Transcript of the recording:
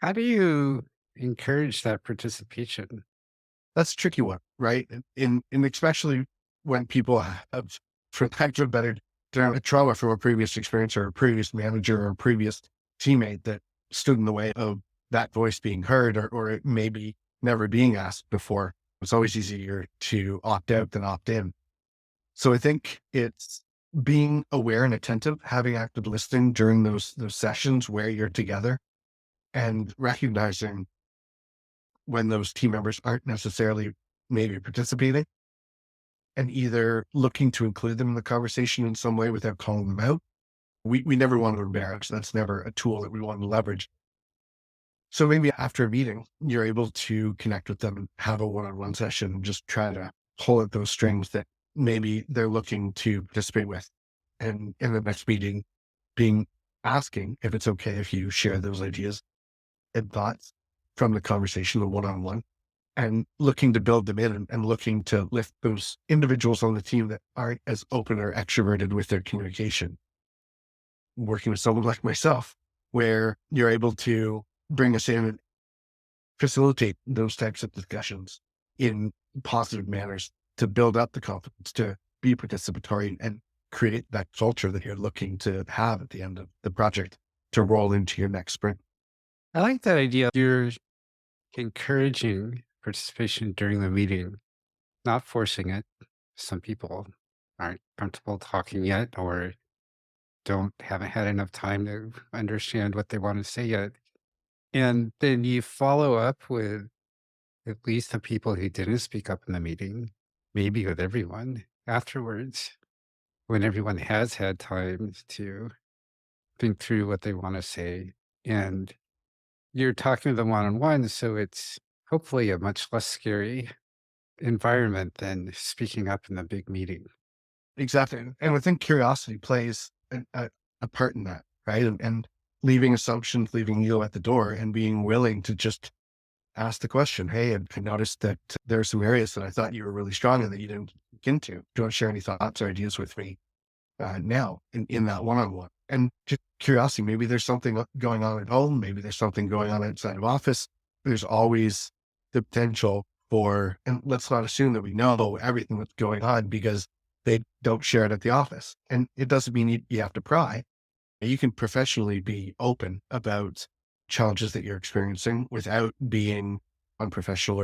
How do you encourage that participation? That's a tricky one, right? In especially when people have, for lack of a better term, a trauma from a previous experience or a previous manager or a previous teammate that stood in the way of that voice being heard or it maybe never being asked before. It's always easier to opt out than opt in. So I think it's being aware and attentive, having active listening during those sessions where you're together and recognizing when those team members aren't necessarily maybe participating and either looking to include them in the conversation in some way without calling them out. We never want to embarrass. That's never a tool that we want to leverage. So maybe after a meeting, you're able to connect with them and have a one-on-one session and just try to pull at those strings that maybe they're looking to participate with. And in the next meeting, being asking if it's okay if you share those ideas and thoughts from the conversation, the one-on-one, and looking to build them in and looking to lift those individuals on the team that aren't as open or extroverted with their communication. Working with someone like myself, where you're able to bring us in and facilitate those types of discussions in positive manners to build up the confidence to be participatory and create that culture that you're looking to have at the end of the project to roll into your next sprint. I like that idea. You're encouraging participation during the meeting, not forcing it. Some people aren't comfortable talking yet or haven't had enough time to understand what they want to say yet. And then you follow up with at least the people who didn't speak up in the meeting, maybe with everyone afterwards, when everyone has had time to think through what they want to say. And you're talking to them one on one. So it's hopefully a much less scary environment than speaking up in the big meeting. Exactly. And I think curiosity plays a part in that, right? And leaving assumptions, leaving ego at the door and being willing to just ask the question, hey, I noticed that there are some areas that I thought you were really strong in that you didn't look into. Do you want to share any thoughts or ideas with me now in that one-on-one? And just curiosity, maybe there's something going on at home. Maybe there's something going on outside of office. There's always the potential for, and let's not assume that we know everything that's going on because they don't share it at the office. And it doesn't mean you have to pry. You can professionally be open about challenges that you're experiencing without being unprofessional